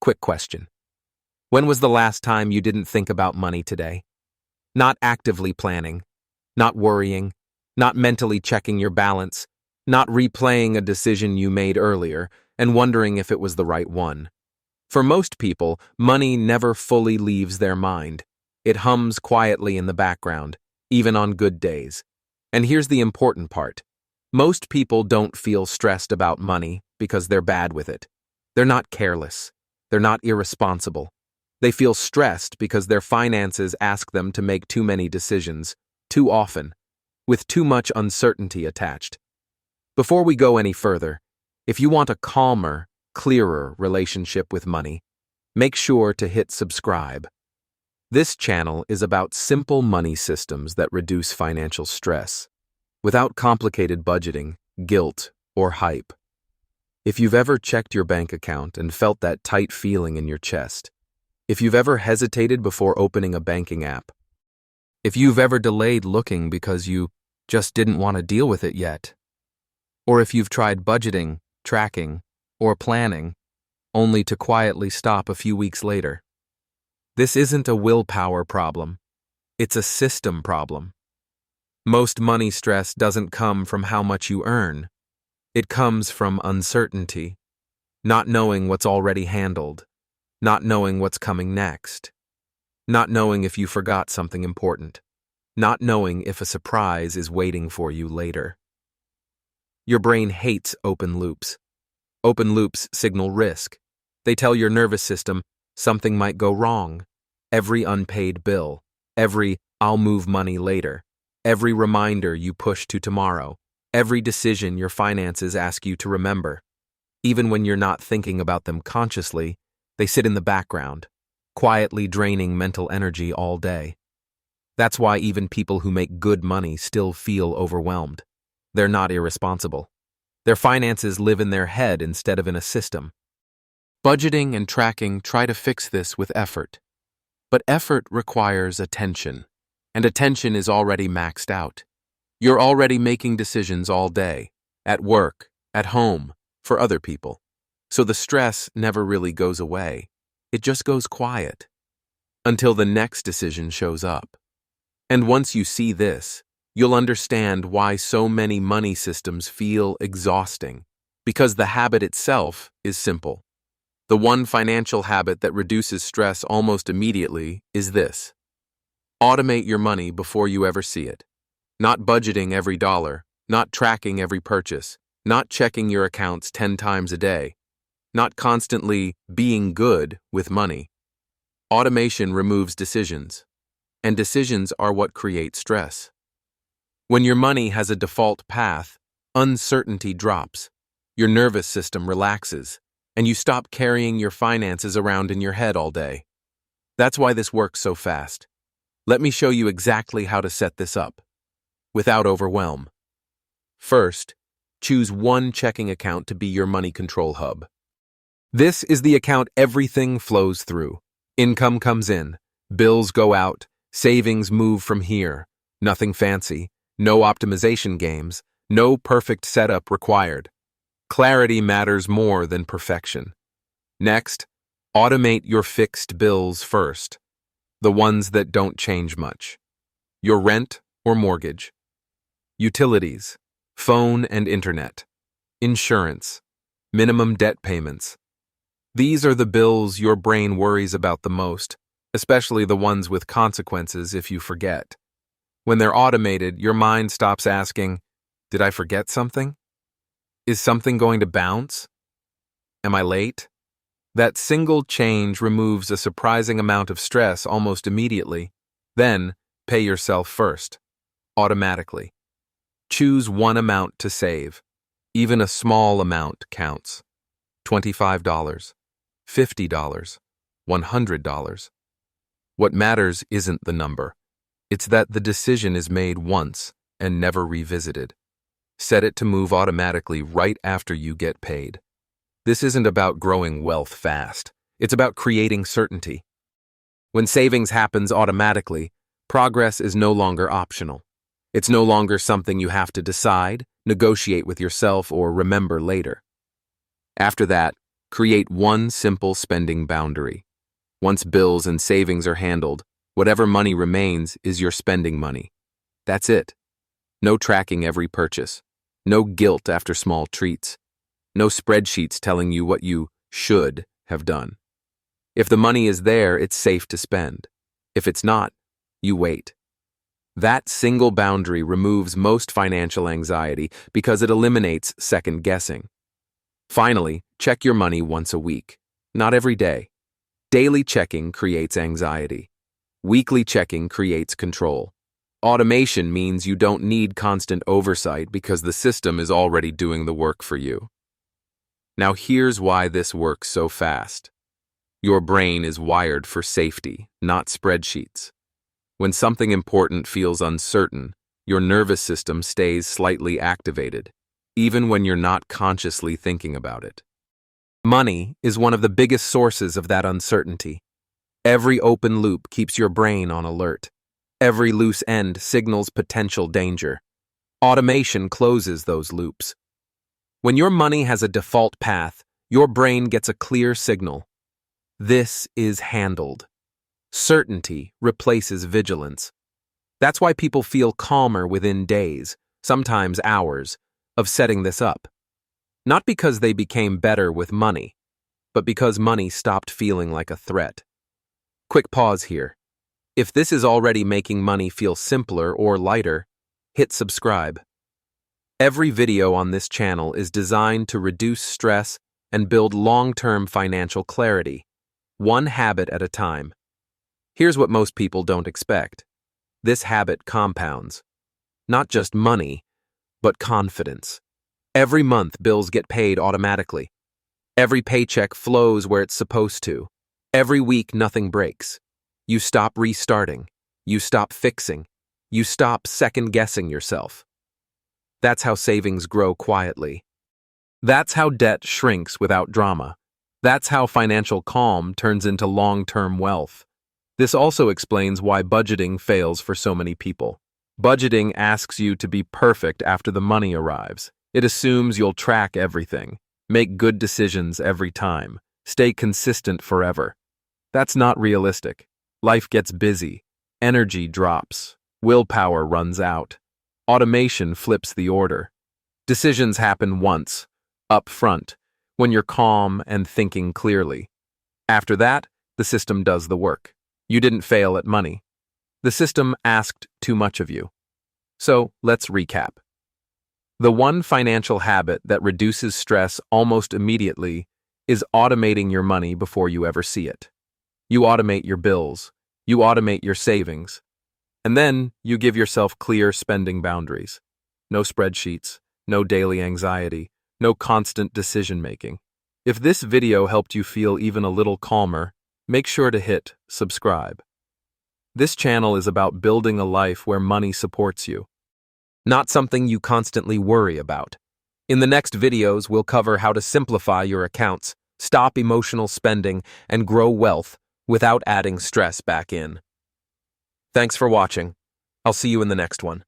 quick question. When was the last time you didn't think about money today? Not actively planning, not worrying, not mentally checking your balance, not replaying a decision you made earlier and wondering if it was the right one. For most people, money never fully leaves their mind. It hums quietly in the background, even on good days. And here's the important part. Most people don't feel stressed about money because they're bad with it. They're not careless. They're not irresponsible. They feel stressed because their finances ask them to make too many decisions, too often, with too much uncertainty attached. Before we go any further, if you want a calmer, clearer relationship with money, make sure to hit subscribe. This channel is about simple money systems that reduce financial stress, without complicated budgeting, guilt, or hype. If you've ever checked your bank account and felt that tight feeling in your chest, if you've ever hesitated before opening a banking app, if you've ever delayed looking because you just didn't want to deal with it yet, or if you've tried budgeting, tracking, or planning, only to quietly stop a few weeks later. This isn't a willpower problem. It's a system problem. Most money stress doesn't come from how much you earn. It comes from uncertainty, not knowing what's already handled, not knowing what's coming next, not knowing if you forgot something important, not knowing if a surprise is waiting for you later. Your brain hates open loops. Open loops signal risk. They tell your nervous system something might go wrong. Every unpaid bill, every "I'll move money later," every reminder you push to tomorrow, every decision your finances ask you to remember. Even when you're not thinking about them consciously, they sit in the background, quietly draining mental energy all day. That's why even people who make good money still feel overwhelmed. They're not irresponsible. Their finances live in their head instead of in a system. Budgeting and tracking try to fix this with effort. But effort requires attention, and attention is already maxed out. You're already making decisions all day, at work, at home, for other people. So the stress never really goes away. It just goes quiet until the next decision shows up. And once you see this, you'll understand why so many money systems feel exhausting, because the habit itself is simple. The one financial habit that reduces stress almost immediately is this. Automate your money before you ever see it. Not budgeting every dollar, not tracking every purchase, not checking your accounts 10 times a day, not constantly being good with money. Automation removes decisions, and decisions are what create stress. When your money has a default path, uncertainty drops, your nervous system relaxes, and you stop carrying your finances around in your head all day. That's why this works so fast. Let me show you exactly how to set this up, without overwhelm. First, choose one checking account to be your money control hub. This is the account everything flows through. Income comes in, bills go out, savings move from here. Nothing fancy, no optimization games, no perfect setup required. Clarity matters more than perfection. Next, automate your fixed bills first, the ones that don't change much. Your rent or mortgage, utilities, phone and internet, insurance, minimum debt payments. These are the bills your brain worries about the most, especially the ones with consequences if you forget. When they're automated, your mind stops asking, "Did I forget something? Is something going to bounce? Am I late?" That single change removes a surprising amount of stress almost immediately. Then, pay yourself first, automatically. Choose one amount to save. Even a small amount counts. $25, $50, $100. What matters isn't the number. It's that the decision is made once and never revisited. Set it to move automatically right after you get paid. This isn't about growing wealth fast. It's about creating certainty. When savings happens automatically, progress is no longer optional. It's no longer something you have to decide, negotiate with yourself, or remember later. After that, Create one simple spending boundary. Once bills and savings are handled, whatever money remains is your spending money. That's it. No tracking every purchase. No guilt after small treats. No spreadsheets telling you what you should have done. If the money is there, it's safe to spend. If it's not, you wait. That single boundary removes most financial anxiety because it eliminates second guessing. Finally, check your money once a week, not every day. Daily checking creates anxiety. Weekly checking creates control. Automation means you don't need constant oversight because the system is already doing the work for you. Now here's why this works so fast. Your brain is wired for safety, not spreadsheets. When something important feels uncertain, your nervous system stays slightly activated, even when you're not consciously thinking about it. Money is one of the biggest sources of that uncertainty. Every open loop keeps your brain on alert. Every loose end signals potential danger. Automation closes those loops. When your money has a default path, your brain gets a clear signal. This is handled. Certainty replaces vigilance. That's why people feel calmer within days, sometimes hours, of setting this up. Not because they became better with money, but because money stopped feeling like a threat. Quick pause here. If this is already making money feel simpler or lighter, hit subscribe. Every video on this channel is designed to reduce stress and build long-term financial clarity, one habit at a time. Here's what most people don't expect. This habit compounds. Not just money, but confidence. Every month, bills get paid automatically. Every paycheck flows where it's supposed to. Every week, nothing breaks. You stop restarting. You stop fixing. You stop second-guessing yourself. That's how savings grow quietly. That's how debt shrinks without drama. That's how financial calm turns into long-term wealth. This also explains why budgeting fails for so many people. Budgeting asks you to be perfect after the money arrives. It assumes you'll track everything, make good decisions every time, stay consistent forever. That's not realistic. Life gets busy, energy drops, willpower runs out. Automation flips the order. Decisions happen once, up front, when you're calm and thinking clearly. After that, the system does the work. You didn't fail at money. The system asked too much of you. So, let's recap. The one financial habit that reduces stress almost immediately is automating your money before you ever see it. You automate your bills, you automate your savings, and then you give yourself clear spending boundaries. No spreadsheets, no daily anxiety, no constant decision-making. If this video helped you feel even a little calmer, make sure to hit subscribe. This channel is about building a life where money supports you, not something you constantly worry about. In the next videos, we'll cover how to simplify your accounts, stop emotional spending, and grow wealth without adding stress back in. Thanks for watching. I'll see you in the next one.